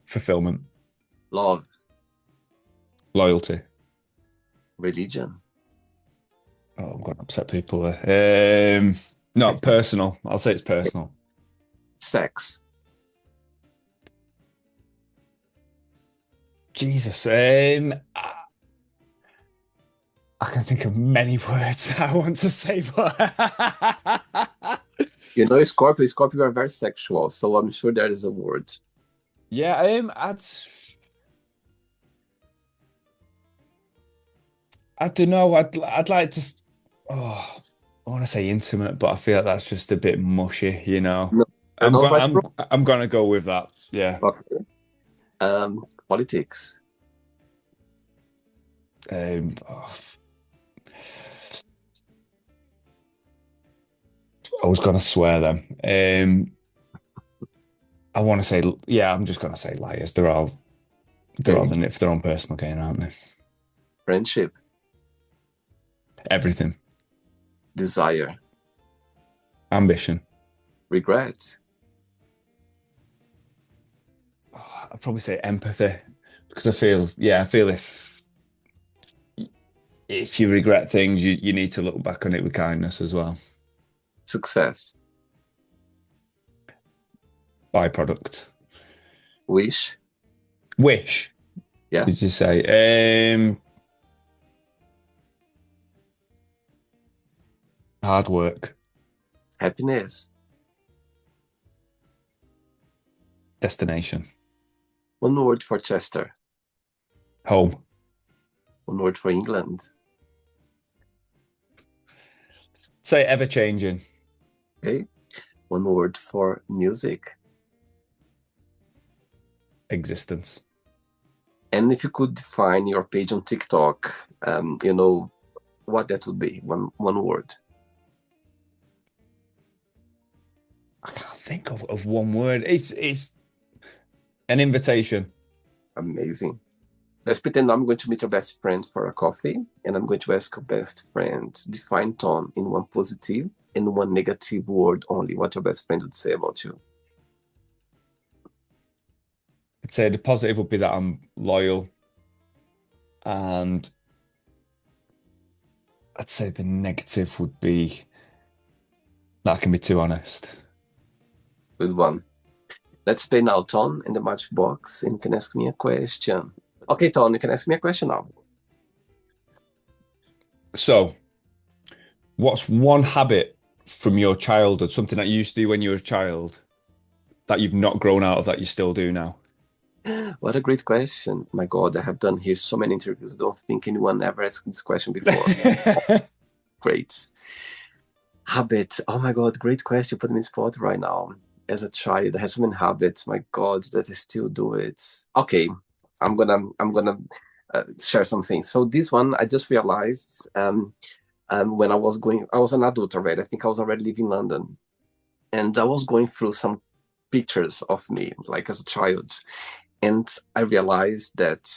Fulfillment, Love. loyalty. Religion. Oh, I'm going to upset people there. No, personal. I'll say it's personal. Sex. Jesus. I can think of many words I want to say, but You know, Scorpio are very sexual, so I'm sure there is a word. yeah, I don't know. I'd like to. Oh, I want to say intimate, but I feel like that's just a bit mushy, you know. No, I'm don't going. write for. I'm gonna go with that. Yeah. Okay. Politics. Oh, I was gonna swear them. I want to say, yeah. I'm just gonna say liars. They're all Okay. in it for their own personal gain, aren't they? Friendship. Everything. Desire. Ambition. Regret. Oh, I'd probably say empathy because I feel if you regret things, you need to look back on it with kindness as well. Success. Byproduct. Wish. Wish, Yeah. did you say? Hard work. Happiness. Destination. One word for Chester. Home. One word for England. Say ever changing. Okay. One word for music. Existence. And if you could define your page on TikTok, you know, what that would be. One word. I can't think of one word. It's an invitation. Amazing. Let's pretend I'm going to meet your best friend for a coffee, and I'm going to ask your best friend, define tone in one positive and one negative word only. What your best friend would say about you. I'd say the positive would be that I'm loyal, and I'd say the negative would be that I can be too honest. Good one. Let's play now, Tom, in the magic box, and you can ask me a question. Okay, Tom, you can ask me a question now. So, what's one habit from your childhood, something that you used to do when you were a child that you've not grown out of that you still do now? What a great question. My God, I have done here so many interviews. I don't think anyone ever asked this question before. Great. Habit. Oh my God, great question. Put me in spot right now. As a child, I had so many habits. My God, that I still do it. Okay, I'm gonna share something. So this one, I just realized when I was an adult already. I think I was already living in London, and I was going through some pictures of me, like as a child, and I realized that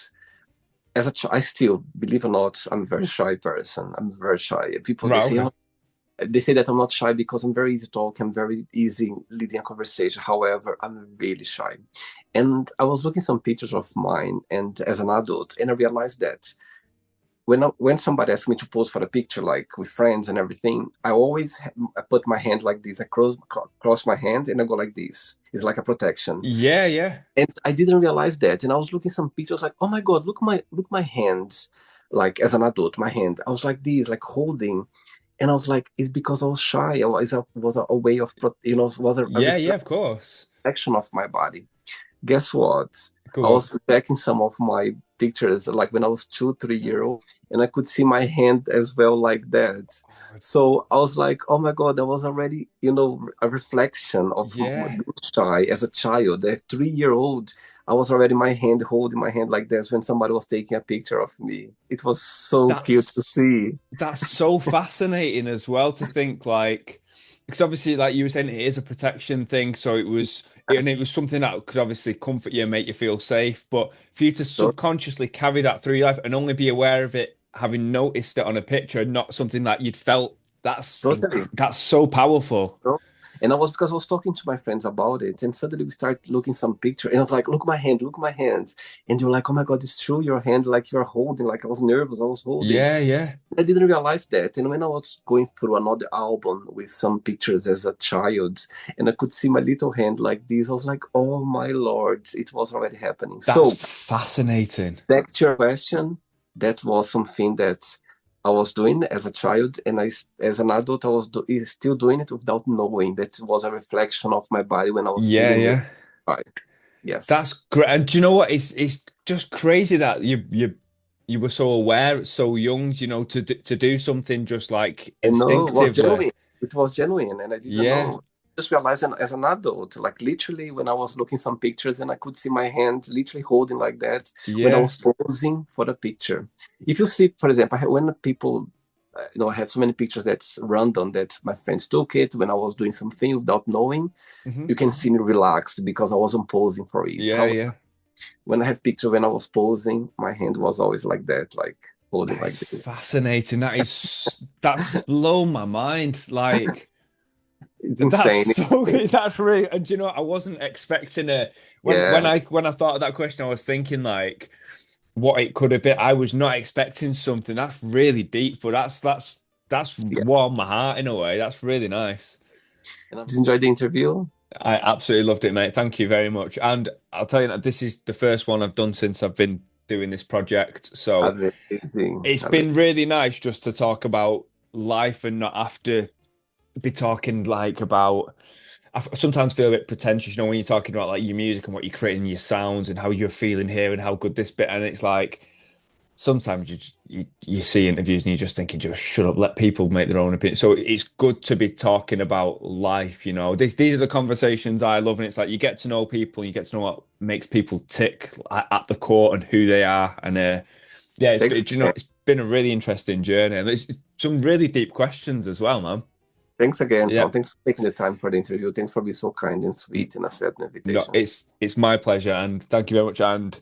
I still, believe it or not, I'm a very shy person. I'm very shy. People they Right, say, okay. oh, they say that I'm not shy because I'm very easy to talk. I'm very easy leading a conversation. However, I'm really shy. And I was looking some pictures of mine and as an adult, and I realized that when somebody asks me to pose for a picture, like with friends and everything, I put my hand like this. I cross my hand and I go like this. It's like a protection. Yeah, yeah. And I didn't realize that. And I was looking some pictures like, oh my God, look my hands. Like as an adult, my hand. I was like this, like holding. And I was like, it's because I was shy. Or was a way of, was a Yeah, yeah, of course. reflection of my body. Guess what? I Go on. was checking some of my pictures, like when I was 2, 3 year old, and I could see my hand as well, like that. So I was like, oh my God, that was already, a reflection of Yeah. being shy as a child. At 3 year old, I was already my hand holding my hand like this when somebody was taking a picture of me. It was so cute to That's see. that's so fascinating as well to think like because obviously like you were saying it is a protection thing, so it was something that could obviously comfort you and make you feel safe, but for you to So subconsciously carry that through your life and only be aware of it having noticed it on a picture, not something that you'd felt, totally. that's so powerful. No? And I was because I was talking to my friends about it, and suddenly we start looking some picture, and I was like, look my hands," and you're like, "Oh my God, it's true, your hand, like you're holding." Like I was nervous, I was holding. Yeah, yeah. I didn't realize that, and when I was going through another album with some pictures as a child, and I could see my little hand like this, I was like, "Oh my Lord, it was already happening." That's So fascinating. back to your question, that was something that I was doing as a child, and as an adult, still doing it without knowing that it was a reflection of my body when I was Yeah, feeling really yeah. high. That's Yes, great. And do you know what? It's just crazy that you were so aware, so young, to do something just like I know it was instinctively. genuine. It was genuine, and I didn't Yeah, know. Just realizing as an adult, like literally when I was looking some pictures and I could see my hand literally holding like that when I yeah. was posing for the picture. If you see, for example, when people, I have so many pictures that's random that my friends took it when I was doing something without knowing. Hmm. You can see me relaxed because I wasn't posing for it. Yeah, How yeah. when I have picture when I was posing, my hand was always like that, like holding That is like this. fascinating. That's blown my mind. Like It's that's insane. so that's really, and do you know, I wasn't expecting it Yeah, when I thought of that question, I was thinking like what it could have been. I was not expecting something that's really deep, but that's yeah. warmed my heart in a way. That's really nice. And I've just enjoyed the interview. I absolutely loved it, mate. Thank you very much. And I'll tell you that this is the first one I've done since I've been doing this project. So Amazing. it's been really nice just to talk about life and not have to be talking like about. Sometimes feel a bit pretentious, when you're talking about like your music and what you're creating, your sounds and how you're feeling here and how good this bit. And it's like sometimes you see interviews and you're just thinking, just shut up, let people make their own opinion. So it's good to be talking about life, these are the conversations I love, and it's like you get to know people, you get to know what makes people tick at the core and who they are. And yeah, Thanks again. it's been a really interesting journey, and there's some really deep questions as well, man. Thanks again, Yeah, Tom. Thanks for taking the time for the interview. Thanks for being so kind and sweet and accepting the no, invitation. it's my pleasure, and thank you very much, and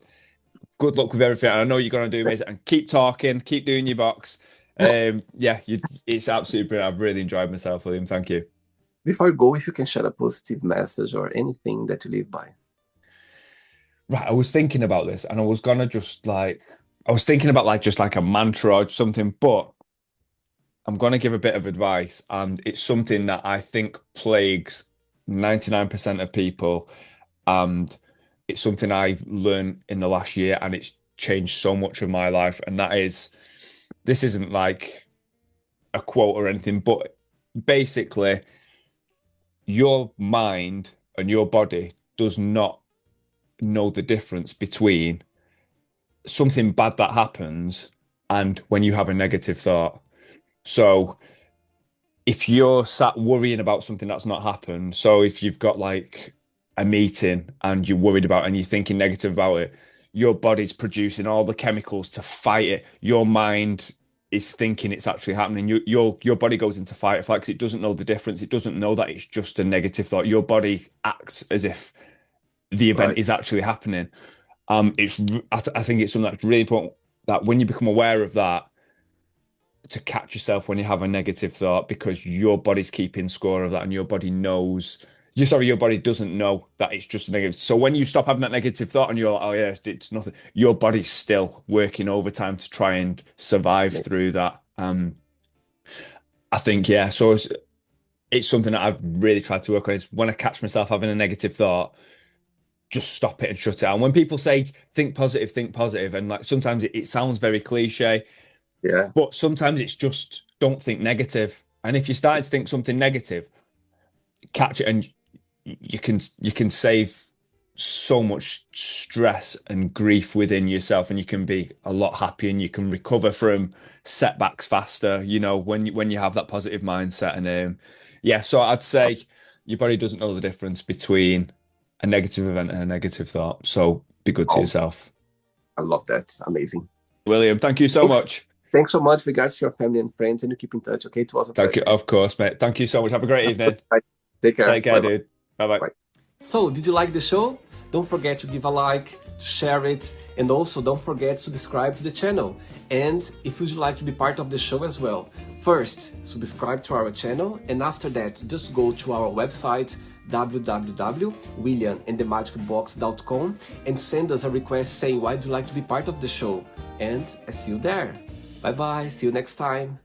good luck with everything. I know you're going to do amazing, and keep talking, keep doing your box. Yeah, it's absolutely brilliant. I've really enjoyed myself, William. Thank you. Before you go, if you can share a positive message or anything that you live by. Right, I was thinking about this, and I was gonna just like, I was thinking about like just like a mantra or something, but I'm gonna give a bit of advice, and it's something that I think plagues 99% of people, and it's something I've learned in the last year, and it's changed so much of my life, and that is, this isn't like a quote or anything, but basically, your mind and your body does not know the difference between something bad that happens and when you have a negative thought. So if you're sat worrying about something that's not happened, so if you've got like a meeting and you're worried about and you're thinking negative about it, your body's producing all the chemicals to fight it. Your mind is thinking it's actually happening. Your body goes into fight or flight because it doesn't know the difference. It doesn't know that it's just a negative thought. Your body acts as if the event Right. is actually happening. I think it's something that's really important that when you become aware of that, to catch yourself when you have a negative thought, because your body's keeping score of that and your body knows your body doesn't know that it's just a negative. So when you stop having that negative thought and you're like, oh yeah, it's nothing, your body's still working overtime to try and survive through that. I think, yeah. So it's something that I've really tried to work on, is when I catch myself having a negative thought, just stop it and shut it out. And when people say think positive, and like sometimes it sounds very cliche, Yeah. but sometimes it's just don't think negative. And if you start to think something negative, catch it, and you can save so much stress and grief within yourself, and you can be a lot happier and you can recover from setbacks faster, when you have that positive mindset. And yeah, so I'd say your body doesn't know the difference between a negative event and a negative thought. So be good to Oh, yourself. I love that. Amazing. William, thank you so much. Thanks so much. Regards to your family and friends, and you keep in touch. Okay, it was a Thank you. pleasure. Of course, mate. Thank you so much. Have a great evening. Take care. Take care, Bye-bye. dude. Bye-bye. Bye. So, did you like the show? Don't forget to give a like, to share it, and also don't forget to subscribe to the channel. And if you'd like to be part of the show as well, first, subscribe to our channel, and after that, just go to our website, www.williamandthemagicbox.com, and send us a request saying why you'd like to be part of the show. And I see you there. Bye bye, see you next time.